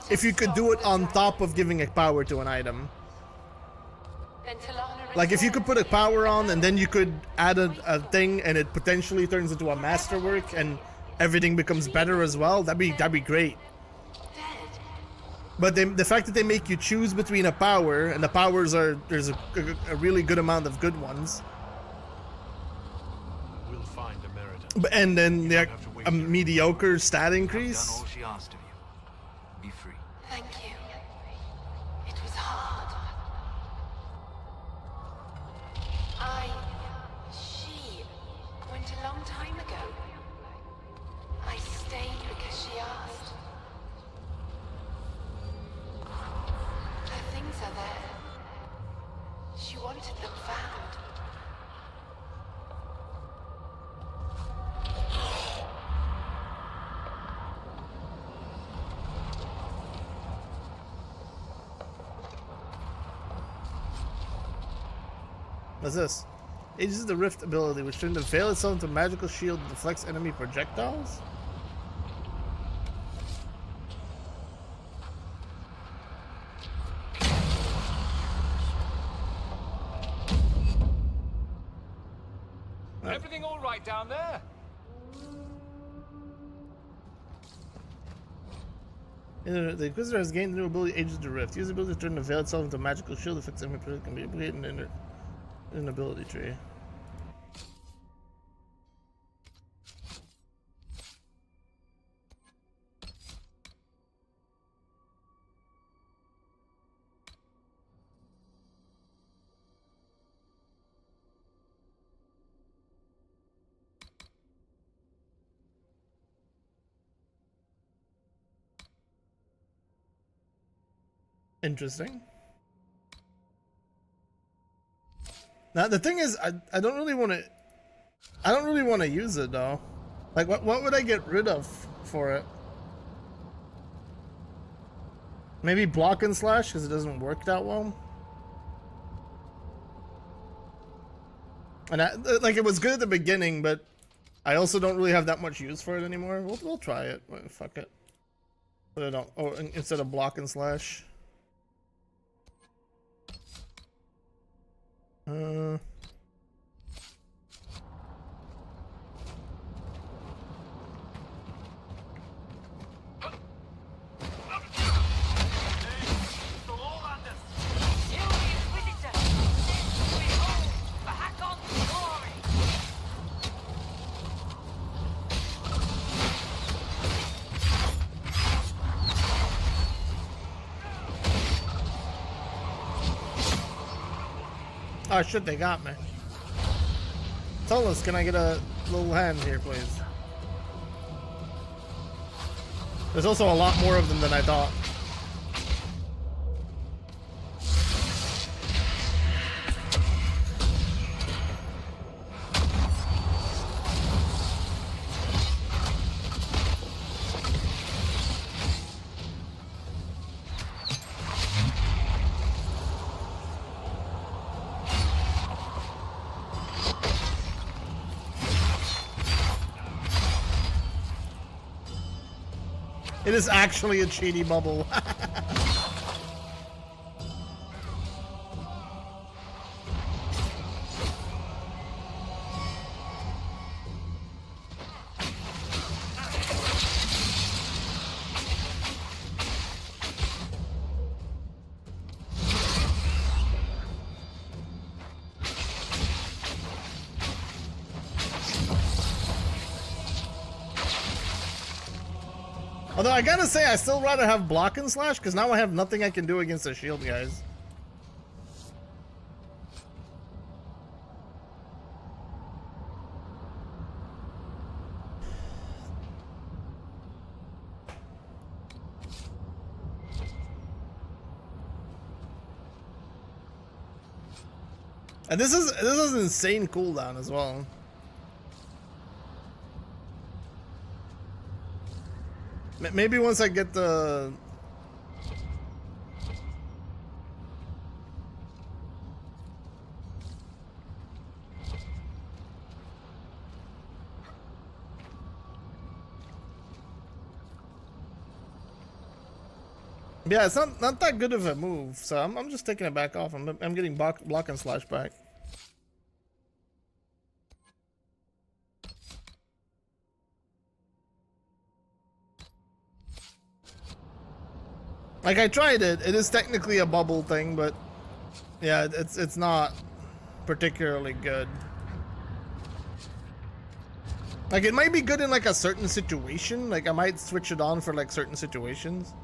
If you could do it on top of giving a power to an item. Like if you could put a power on and then you could add a thing and it potentially turns into a masterwork and everything becomes better as well, that'd be great. But the fact that they make you choose between a power, and the powers there's a really good amount of good ones. We'll find Ameridan. And then a mediocre stat increase. Done all she asked of you. Be free. Thank you. It was hard. She went a long time ago. I stayed because she asked. Her things are there. She wanted them found. What's this? It uses the Rift ability, which turns to veil itself into a magical shield that deflects enemy projectiles? Everything all right down there? The Inquisitor has gained the new ability, Age of the Rift. Use the ability to turn the veil itself into a magical shield affects enemy person can be applied in an ability tree. Interesting. Now the thing is, I don't really want to use it though. Like what would I get rid of for it? Maybe block and slash because it doesn't work that well. And like it was good at the beginning, but I also don't really have that much use for it anymore. We'll try it. Fuck it. But I don't. Oh, instead of block and slash. Oh shit, they got me. Solus, can I get a little hand here, please? There's also a lot more of them than I thought. It is actually a cheaty bubble. Although I gotta say, I still rather have block and slash because now I have nothing I can do against the shield guys. And this is insane cooldown as well. Maybe once I get the... Yeah, it's not that good of a move, so I'm just taking it back off. I'm getting block and slash back. Like I tried it. It is technically a bubble thing, but yeah, it's not particularly good. Like it might be good in like a certain situation. Like I might switch it on for like certain situations.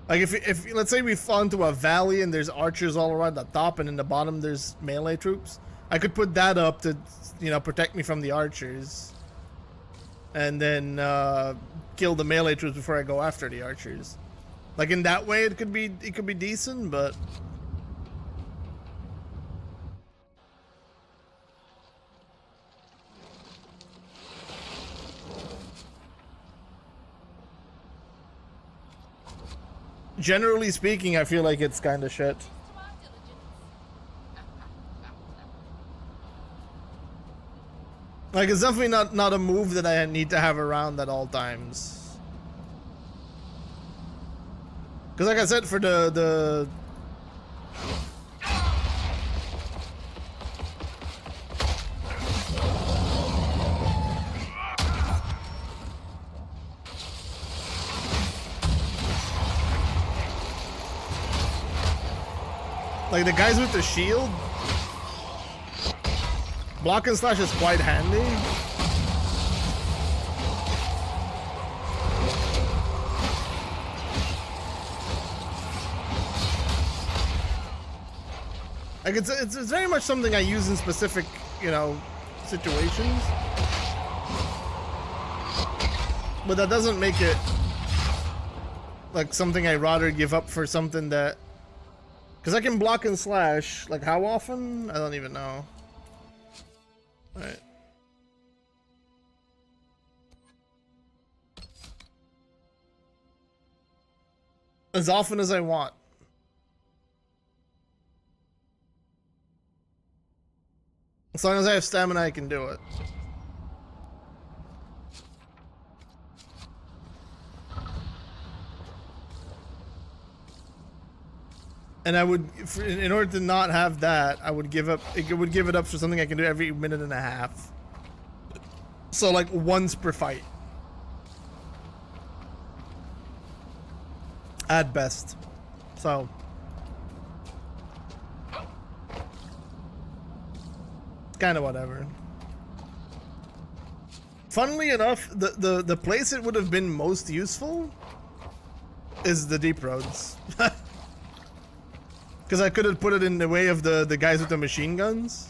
Like if let's say we fall into a valley and there's archers all around the top and in the bottom there's melee troops, I could put that up to, you know, protect me from the archers. And then kill the melee troops before I go after the archers. Like in that way it could be decent, but generally speaking I feel like it's kind of shit. Like it's definitely not a move that I need to have around at all times. Because like I said, for the Like the guys with the shield, block and slash is quite handy. Like it's very much something I use in specific, you know, situations. But that doesn't make it like something I rather give up for something that, because I can block and slash, like how often? I don't even know. Alright. As often as I want. As long as I have stamina, I can do it. And I would, in order to not have that, I would give up. It would give it up for something I can do every minute and a half. So like once per fight, at best. So kind of whatever. Funnily enough, the place it would have been most useful is the deep roads. Because I could have put it in the way of the guys with the machine guns.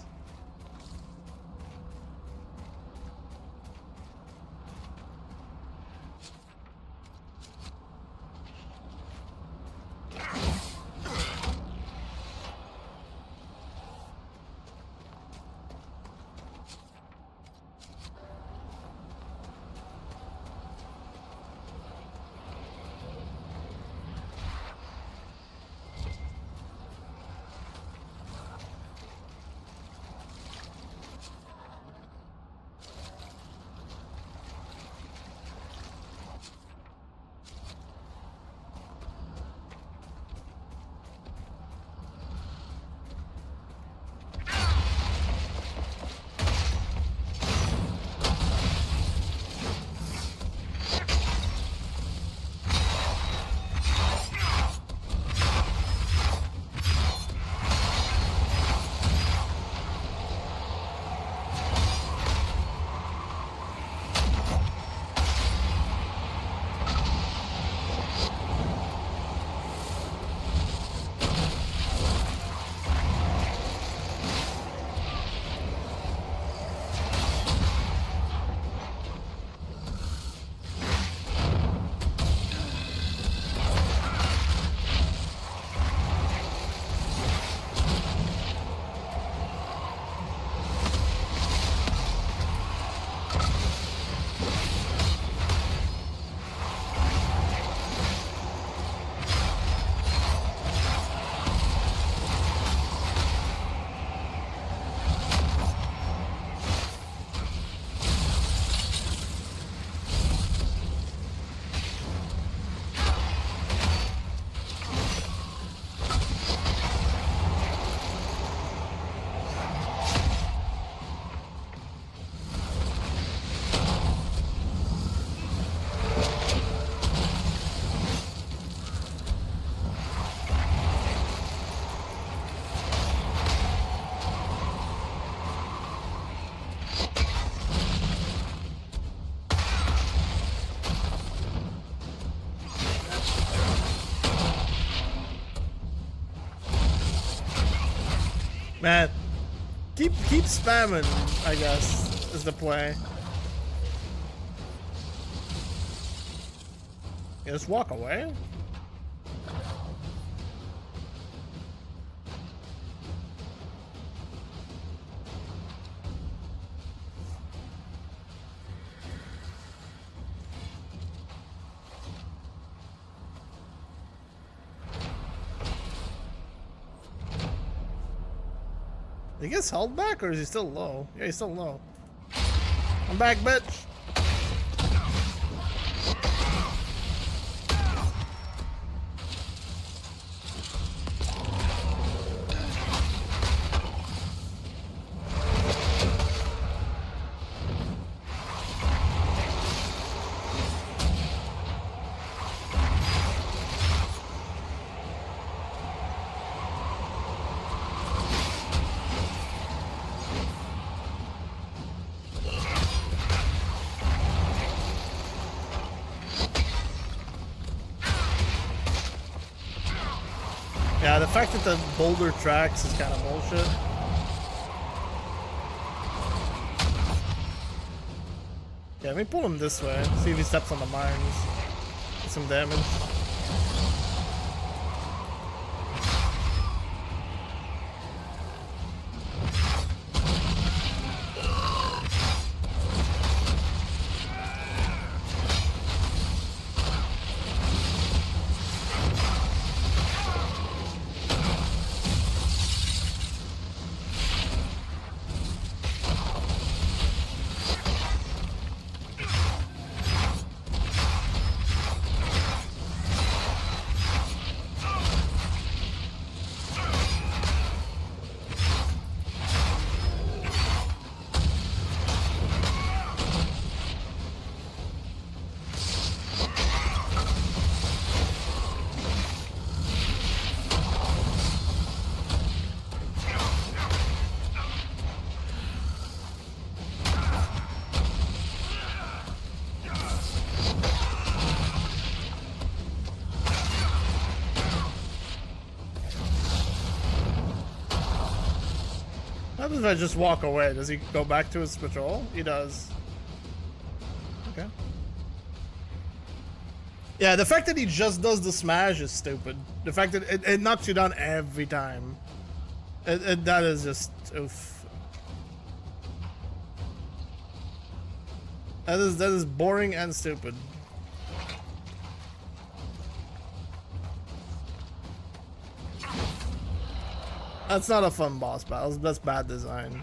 Man, keep spamming, I guess, is the play. Yeah, just walk away. He gets held back, or is he still low? Yeah, he's still low. I'm back, bitch. Yeah, the fact that the boulder tracks is kind of bullshit. Yeah, let me pull him this way. See if he steps on the mines. Get some damage. What happens if I just walk away? Does he go back to his patrol? He does. Okay. Yeah, the fact that he just does the smash is stupid. The fact that it knocks you down every time. That is just oof. That is boring and stupid. That's not a fun boss battle. That's bad design.